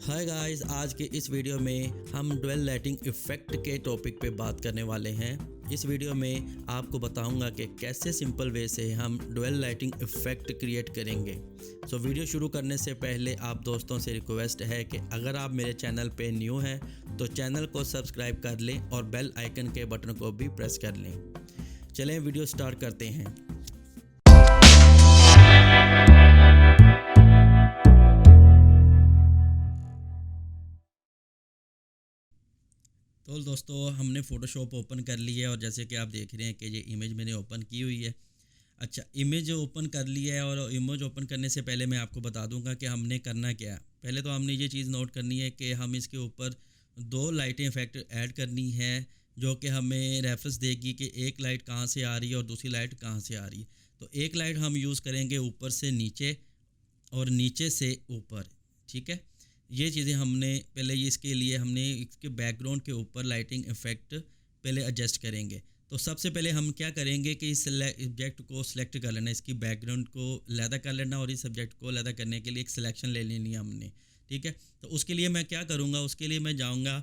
Hi guys, आज के इस वीडियो में हम डुअल लाइटिंग इफ़ेक्ट के टॉपिक पे बात करने वाले हैं। इस वीडियो में आपको बताऊंगा कि कैसे सिंपल वे से हम डुअल लाइटिंग इफ़ेक्ट क्रिएट करेंगे। वीडियो शुरू करने से पहले आप दोस्तों से रिक्वेस्ट है कि अगर आप मेरे चैनल पे न्यू हैं तो चैनल को सब्सक्राइब कर लें और बेल आइकन के बटन को भी प्रेस कर लें। चलें वीडियो स्टार्ट करते हैं। तो दोस्तों, हमने फ़ोटोशॉप ओपन कर ली है और जैसे कि आप देख रहे हैं कि ये इमेज मैंने ओपन की हुई है। अच्छा, इमेज ओपन कर लिया है और इमेज ओपन करने से पहले मैं आपको बता दूंगा कि हमने करना क्या है। पहले तो हमने ये चीज़ नोट करनी है कि हम इसके ऊपर दो लाइटें इफेक्ट ऐड करनी है, जो कि हमें रेफरेंस देगी कि एक लाइट कहाँ से आ रही है और दूसरी लाइट कहाँ से आ रही है। तो एक लाइट हम यूज़ करेंगे ऊपर से नीचे और नीचे से ऊपर, ठीक है। ये चीज़ें हमने पहले इसके लिए हमने इसके बैकग्राउंड के ऊपर लाइटिंग इफेक्ट पहले एडजस्ट करेंगे। तो सबसे पहले हम क्या करेंगे कि इस सब्जेक्ट को सिलेक्ट कर लेना, इसकी बैकग्राउंड को लैदा कर लेना और इस सब्जेक्ट को लैदा करने के लिए एक सिलेक्शन ले लेनी है हमने, ठीक है। तो उसके लिए मैं क्या करूँगा, उसके लिए मैं जाऊँगा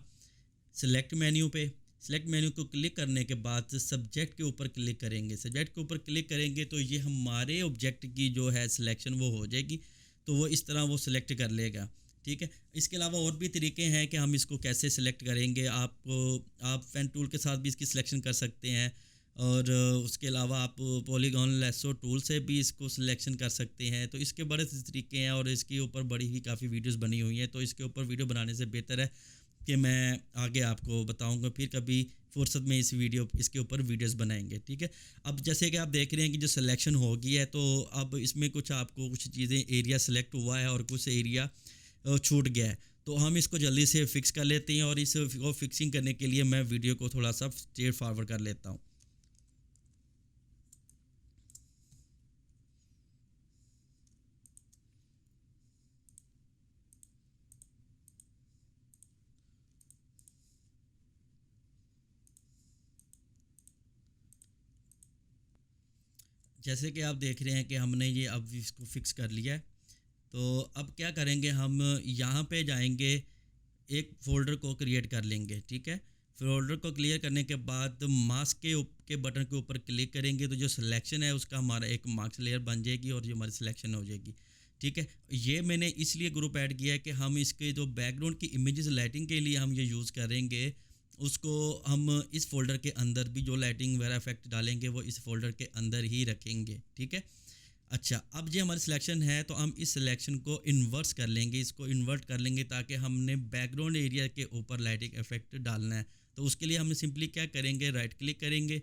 सिलेक्ट मेन्यू पे। सिलेक्ट मेन्यू को क्लिक करने के बाद सब्जेक्ट के ऊपर क्लिक करेंगे। सब्जेक्ट के ऊपर क्लिक करेंगे तो ये हमारे ऑब्जेक्ट की जो है सिलेक्शन वो हो जाएगी। तो वो इस तरह वो सिलेक्ट कर लेगा, ठीक है। इसके अलावा और भी तरीके हैं कि हम इसको कैसे सिलेक्ट करेंगे। आप पेन टूल के साथ भी इसकी सिलेक्शन कर सकते हैं और उसके अलावा आप पॉलीगॉन लेसो टूल से भी इसको सिलेक्शन कर सकते हैं। तो इसके बड़े से तरीके हैं और इसके ऊपर बड़ी ही काफ़ी वीडियोस बनी हुई हैं। तो इसके ऊपर वीडियो बनाने से बेहतर है कि मैं आगे आपको बताऊंगा, फिर कभी फुर्सत में इसके ऊपर वीडियोस बनाएंगे, ठीक है। अब जैसे कि आप देख रहे हैं कि जो सिलेक्शन हो गई है, तो अब इसमें कुछ चीज़ें एरिया सेलेक्ट हुआ है और कुछ एरिया छूट गया है। तो हम इसको जल्दी से फिक्स कर लेते हैं और इसको फिक्सिंग करने के लिए मैं वीडियो को थोड़ा सा स्ट्रेट फॉरवर्ड कर लेता हूँ। जैसे कि आप देख रहे हैं कि हमने ये अब इसको फिक्स कर लिया है। तो अब क्या करेंगे, हम यहाँ पे जाएंगे, एक फ़ोल्डर को क्रिएट कर लेंगे, ठीक है। फ़ोल्डर को क्लियर करने के बाद मास्क के बटन के ऊपर क्लिक करेंगे तो जो सिलेक्शन है उसका हमारा एक मार्क्स लेयर बन जाएगी और ये हमारी सिलेक्शन हो जाएगी, ठीक है। ये मैंने इसलिए ग्रुप ऐड किया है कि हम इसके जो बैकग्राउंड की इमेजेस लाइटिंग के लिए हम ये यूज़ करेंगे, उसको हम इस फ़ोल्डर के अंदर भी जो लाइटिंग वगैरह इफेक्ट डालेंगे वो इस फ़ोल्डर के अंदर ही रखेंगे, ठीक है। अच्छा, अब ये हमारी सिलेक्शन है तो हम इस सिलेक्शन को इन्वर्स कर लेंगे, इसको इन्वर्ट कर लेंगे ताकि हमने बैकग्राउंड एरिया के ऊपर लाइटिंग इफेक्ट डालना है। तो उसके लिए हम सिंपली क्या करेंगे, राइट क्लिक करेंगे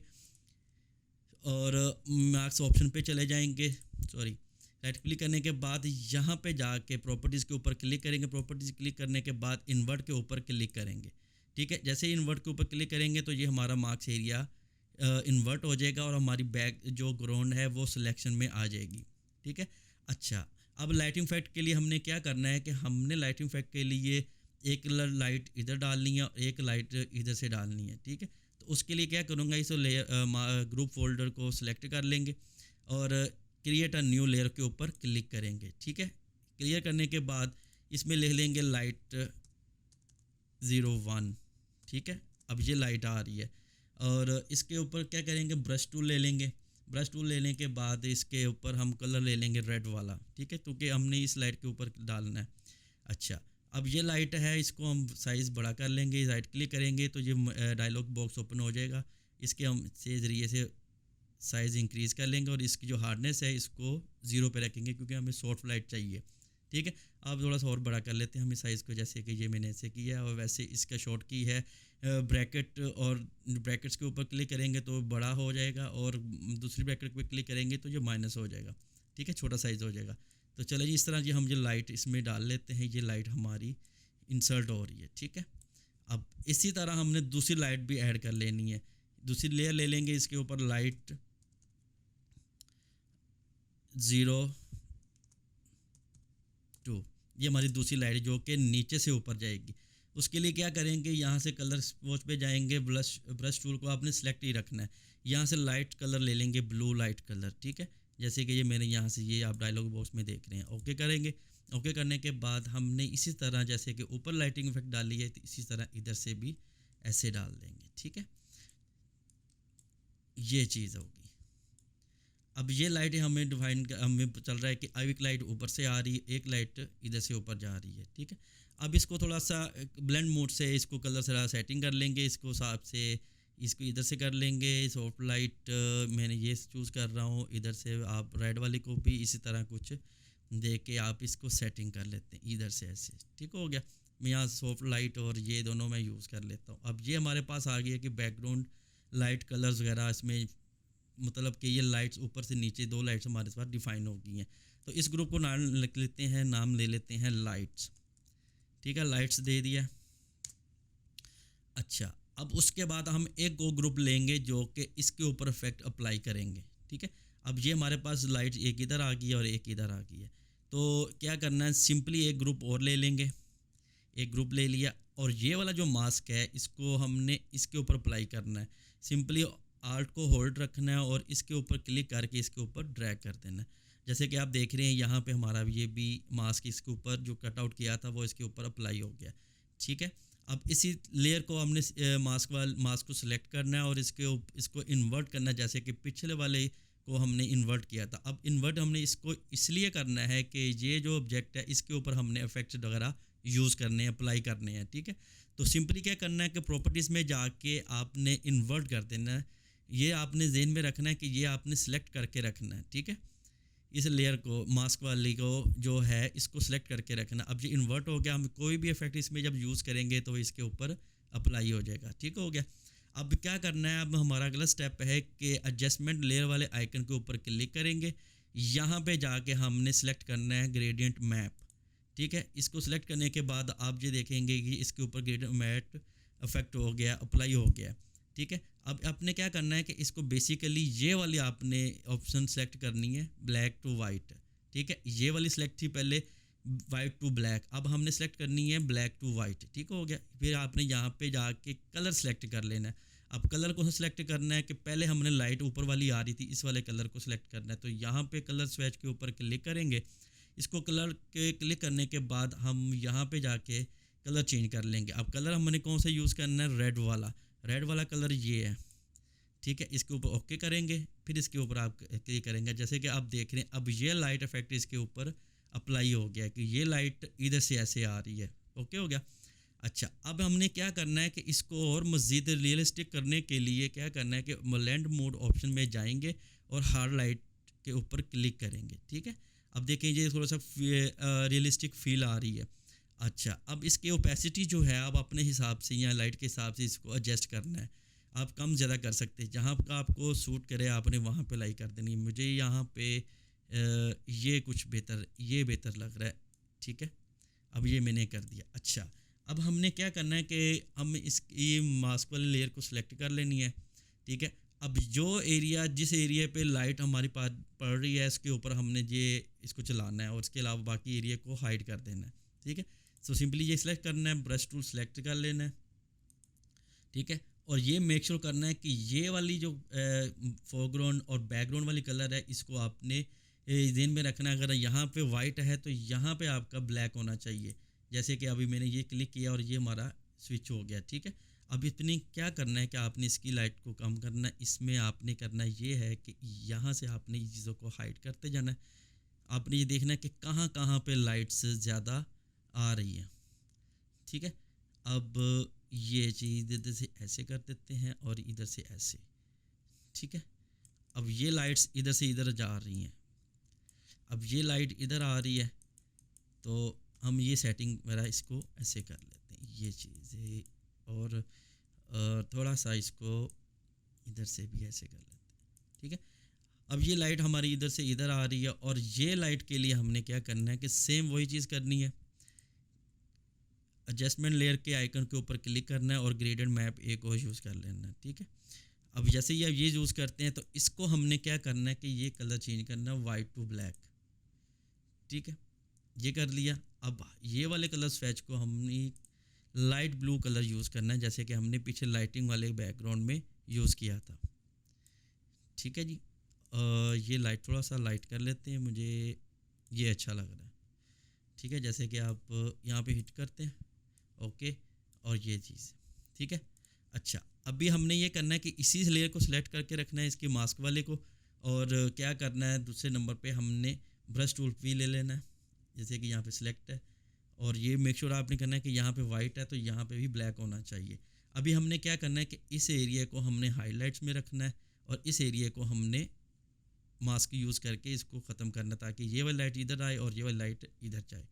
और मार्क्स ऑप्शन पे चले जाएंगे। सॉरी, राइट क्लिक करने के बाद यहाँ पे जाके प्रॉपर्टीज़ के ऊपर क्लिक करेंगे। प्रॉपर्टीज़ क्लिक करने के बाद इन्वर्ट के ऊपर क्लिक करेंगे, ठीक है। जैसे ही इन्वर्ट के ऊपर क्लिक करेंगे तो ये हमारा मार्क्स एरिया इन्वर्ट हो जाएगा और हमारी बैक जो ग्राउंड है वो सिलेक्शन में आ जाएगी, ठीक है। अच्छा, अब लाइटिंग इफेक्ट के लिए हमने क्या करना है कि हमने लाइटिंग इफेक्ट के लिए एक लाइट इधर डालनी है और एक लाइट इधर से डालनी है, ठीक है। तो उसके लिए क्या करूँगा, इस लेयर ग्रुप फोल्डर को सिलेक्ट कर लेंगे और क्रिएट अ न्यू लेयर के ऊपर क्लिक करेंगे, ठीक है। क्लियर करने के बाद इसमें लिख लेंगे लाइट 01, ठीक है। अब ये लाइट आ रही है और इसके ऊपर क्या करेंगे, ब्रश टूल ले लेंगे। ब्रश टूल लेने के बाद इसके ऊपर हम कलर ले लेंगे रेड वाला, ठीक है, क्योंकि हमने इस लाइट के ऊपर डालना है। अच्छा, अब ये लाइट है, इसको हम साइज़ बड़ा कर लेंगे। राइट क्लिक करेंगे तो ये डायलॉग बॉक्स ओपन हो जाएगा। इसके हम से ज़रिए से साइज़ इंक्रीज़ कर लेंगे और इसकी जो हार्डनेस है इसको 0 पे रखेंगे क्योंकि हमें सॉफ्ट लाइट चाहिए, ठीक है। आप थोड़ा सा और बड़ा कर लेते हैं हम इस साइज़ को, जैसे कि ये मैंने ऐसे किया है। और वैसे इसका शॉर्ट की है ब्रैकेट, और ब्रैकेट्स के ऊपर क्लिक करेंगे तो बड़ा हो जाएगा और दूसरी ब्रैकेट पे क्लिक करेंगे तो ये माइनस हो जाएगा, ठीक है, छोटा साइज़ हो जाएगा। तो चलिए इस तरह ये हम ये लाइट इसमें डाल लेते हैं। ये लाइट हमारी इंसर्ट हो रही है, ठीक है। अब इसी तरह हमने दूसरी लाइट भी ऐड कर लेनी है। दूसरी लेयर ले लेंगे, इसके ऊपर लाइट 02, ये हमारी दूसरी लाइट जो कि नीचे से ऊपर जाएगी। उसके लिए क्या करेंगे, यहाँ से कलर स्पॉच पे जाएंगे, ब्रश टूल को आपने सेलेक्ट ही रखना है। यहाँ से लाइट कलर ले लेंगे, ब्लू लाइट कलर, ठीक है। जैसे कि ये मेरे यहाँ से ये आप डायलॉग बॉक्स में देख रहे हैं। ओके करेंगे। ओके करने के बाद हमने इसी तरह जैसे कि ऊपर लाइटिंग इफेक्ट डाली है, तो इसी तरह इधर से भी ऐसे डाल देंगे। ठीक है, ये चीज़ होगी। अब ये लाइट हमें हमें चल रहा है कि एक लाइट ऊपर से आ रही है, एक लाइट इधर से ऊपर जा रही है। ठीक है, अब इसको थोड़ा सा ब्लेंड मोड से इसको कलर से सेटिंग कर लेंगे, इसको हिसाब से इसको इधर से कर लेंगे। सॉफ्ट लाइट मैंने ये चूज़ कर रहा हूँ, इधर से आप रेड वाली को भी इसी तरह कुछ दे के आप इसको सेटिंग कर लेते हैं इधर से ऐसे। ठीक हो गया, मैं यहाँ सॉफ्ट लाइट और ये दोनों मैं यूज़ कर लेता हूँ। अब ये हमारे पास आ गया कि बैकग्राउंड लाइट कलर्स वगैरह इसमें, मतलब कि ये लाइट्स ऊपर से नीचे 2 लाइट्स हमारे पास डिफाइन हो गई हैं। तो इस ग्रुप को नाम लिख लेते हैं, नाम ले लेते हैं लाइट्स। ठीक है, लाइट्स दे दिया। अच्छा, अब उसके बाद हम एक को ग्रुप लेंगे जो कि इसके ऊपर इफेक्ट अप्लाई करेंगे। ठीक है, अब ये हमारे पास लाइट एक इधर आ गई है और एक इधर आ गई है। तो क्या करना है, सिंपली एक ग्रुप और ले लेंगे। एक ग्रुप ले लिया और ये वाला जो मास्क है इसको हमने इसके ऊपर अप्लाई करना है। सिंपली आल्ट को होल्ड रखना है और इसके ऊपर क्लिक करके इसके ऊपर ड्रैग कर देना है। जैसे कि आप देख रहे हैं यहाँ पे हमारा ये भी मास्क इसके ऊपर जो कट आउट किया था वो इसके ऊपर अप्लाई हो गया। ठीक है, अब इसी लेयर को हमने मास्क को सिलेक्ट करना है और इसको इन्वर्ट करना है, जैसे कि पिछले वाले को हमने इन्वर्ट किया था। अब इन्वर्ट हमने इसको इसलिए करना है कि ये जो ऑब्जेक्ट है इसके ऊपर हमने इफेक्ट्स वगैरह यूज़ करने हैं, अप्लाई करने हैं। ठीक है, तो सिंपली क्या करना है कि प्रॉपर्टीज़ में जाके आपने इन्वर्ट कर देना है। ये आपने ज़हन में रखना है कि ये आपने सेलेक्ट करके रखना है। ठीक है, इस लेयर को मास्क वाली को जो है इसको सेलेक्ट करके रखना। अब ये इन्वर्ट हो गया, हम कोई भी इफेक्ट इसमें जब यूज़ करेंगे तो इसके ऊपर अप्लाई हो जाएगा। ठीक हो गया, अब क्या करना है, अब हमारा अगला स्टेप है कि एडजस्टमेंट लेयर वाले आइकन के ऊपर क्लिक करेंगे। यहाँ पे जाके हमने सेलेक्ट करना है ग्रेडियंट मैप। ठीक है, इसको सिलेक्ट करने के बाद आप ये देखेंगे कि इसके ऊपर ग्रेडियंट मैप इफेक्ट हो गया, अप्लाई हो गया। ठीक है, अब आपने क्या करना है कि इसको बेसिकली ये वाली आपने ऑप्शन सेलेक्ट करनी है, ब्लैक टू वाइट। ठीक है, ये वाली सेलेक्ट थी पहले वाइट टू ब्लैक, अब हमने सेलेक्ट करनी है ब्लैक टू वाइट। ठीक हो गया, फिर आपने यहाँ पे जाके कलर सेलेक्ट कर लेना है। अब कलर को सिलेक्ट करना है कि पहले हमने लाइट ऊपर वाली आ रही थी, इस वाले कलर को सिलेक्ट करना है। तो यहाँ पे कलर स्विच के ऊपर क्लिक करेंगे। इसको कलर के क्लिक करने के बाद हम यहाँ पे जाके कलर चेंज कर लेंगे। अब कलर हमने कौन सा यूज़ करना है, रेड वाला। रेड वाला कलर ये है। ठीक है, इसके ऊपर ओके करेंगे, फिर इसके ऊपर आप क्लिक करेंगे। जैसे कि आप देख रहे हैं अब ये लाइट इफेक्ट इसके ऊपर अप्लाई हो गया कि ये लाइट इधर से ऐसे आ रही है। ओके हो गया। अच्छा, अब हमने क्या करना है कि इसको और मज़ीद रियलिस्टिक करने के लिए क्या करना है कि ब्लेंड मोड ऑप्शन में जाएंगे और हार्ड लाइट के ऊपर क्लिक करेंगे। ठीक है, अब देखें ये थोड़ा सा रियलिस्टिक फील आ रही है। अच्छा, अब इसकी ओपेसिटी जो है आप अपने हिसाब से या लाइट के हिसाब से इसको एडजस्ट करना है। आप कम ज़्यादा कर सकते हैं, जहाँ का आपको सूट करे आपने वहाँ पे लाई कर देनी। मुझे यहाँ पे ये कुछ बेहतर, ये बेहतर लग रहा है। ठीक है, अब ये मैंने कर दिया। अच्छा, अब हमने क्या करना है कि हम इसकी मास्क वाले लेयर को सिलेक्ट कर लेनी है। ठीक है, अब जो एरिया जिस एरिया पे लाइट हमारी पास पड़ रही है इसके ऊपर हमने ये इसको चलाना है और इसके अलावा बाकी एरिया को हाइड कर देना है। ठीक है, सो सिंपली ये सिलेक्ट करना है, ब्रश टूल सेलेक्ट कर लेना है। ठीक है, और ये मेक श्योर करना है कि ये वाली जो फोरग्राउंड और बैकग्राउंड वाली कलर है इसको आपने ध्यान में रखना है। अगर यहाँ पे वाइट है तो यहाँ पे आपका ब्लैक होना चाहिए। जैसे कि अभी मैंने ये क्लिक किया और ये हमारा स्विच हो गया। ठीक है, अब इतनी क्या करना है कि आपने इसकी लाइट को कम करना है। इसमें आपने करना ये है कि यहाँ से आपने ये चीज़ों को हाइड करते जाना है। आपने ये देखना है कि कहाँ कहाँ पे लाइट्स ज़्यादा आ रही है। ठीक है, अब ये चीज़ इधर से ऐसे कर देते हैं और इधर से ऐसे। ठीक है, अब ये लाइट्स इधर से इधर जा रही हैं, अब ये लाइट इधर आ रही है तो हम ये सेटिंग वगैरह इसको ऐसे कर लेते हैं ये चीज़ें, और थोड़ा सा इसको इधर से भी ऐसे कर लेते हैं। ठीक है, अब ये लाइट हमारी इधर से इधर आ रही है और ये लाइट के लिए हमने क्या करना है कि सेम वही चीज़ करनी है। एडजस्टमेंट लेयर के आइकन के ऊपर क्लिक करना है और ग्रेडेड मैप एक और यूज़ कर लेना है। ठीक है, अब जैसे ही आप ये यूज़ करते हैं तो इसको हमने क्या करना है कि ये कलर चेंज करना है वाइट टू ब्लैक। ठीक है, ये कर लिया। अब ये वाले कलर स्विच को हमने लाइट ब्लू कलर यूज़ करना है, जैसे कि हमने पीछे लाइटिंग वाले बैकग्राउंड में यूज़ किया था। ठीक है जी, ये लाइट थोड़ा सा लाइट कर लेते हैं, मुझे ये अच्छा लग रहा है। ठीक है, जैसे कि आप यहाँ पे हिट करते हैं, ओके, और ये चीज़ ठीक है। अच्छा, अभी हमने ये करना है कि इसी लेयर को सिलेक्ट करके रखना है, इसकी मास्क वाले को। और क्या करना है, दूसरे नंबर पे हमने ब्रश टूल भी ले लेना है, जैसे कि यहाँ पे सिलेक्ट है, और ये मेक श्योर आपने करना है कि यहाँ पे वाइट है तो यहाँ पे भी ब्लैक होना चाहिए। अभी हमने क्या करना है कि इस एरिया को हमने हाईलाइट्स में रखना है और इस एरिया को हमने मास्क यूज़ करके इसको ख़त्म करना, ताकि ये वाली लाइट इधर आए और ये वाली लाइट इधर जाए।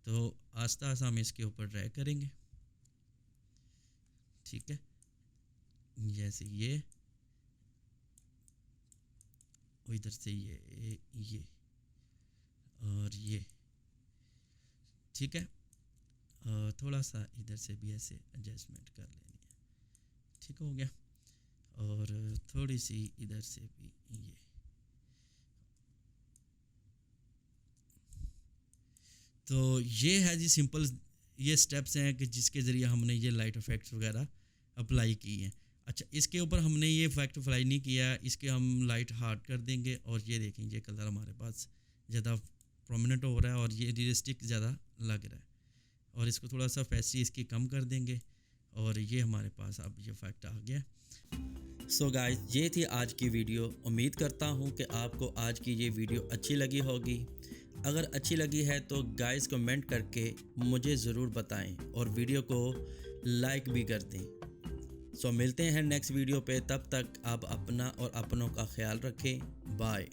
तो आस्ता आस्ता हम इसके ऊपर ड्रैग करेंगे, ठीक है, जैसे ये इधर से ये और ये, ठीक है। थोड़ा सा इधर से भी ऐसे एडजस्टमेंट कर लेनी है, ठीक हो गया। और थोड़ी सी इधर से भी ये, तो ये है जी सिंपल, ये स्टेप्स हैं कि जिसके ज़रिए हमने ये लाइट इफेक्ट्स वगैरह अप्लाई की हैं। अच्छा, इसके ऊपर हमने ये इफेक्ट अप्लाई नहीं किया, इसके हम लाइट हार्ड कर देंगे और ये देखें ये कलर हमारे पास ज़्यादा प्रोमिनेंट हो रहा है और ये रियलिस्टिक ज़्यादा लग रहा है। और इसको थोड़ा सा फैसी इसकी कम कर देंगे और ये हमारे पास अब ये इफेक्ट आ गया। सो गाइस, ये थी आज की वीडियो। उम्मीद करता हूँ कि आपको आज की ये वीडियो अच्छी लगी होगी। अगर अच्छी लगी है तो गाइस कमेंट करके मुझे ज़रूर बताएं और वीडियो को लाइक भी कर दें। सो मिलते हैं नेक्स्ट वीडियो पे, तब तक आप अपना और अपनों का ख्याल रखें। बाय।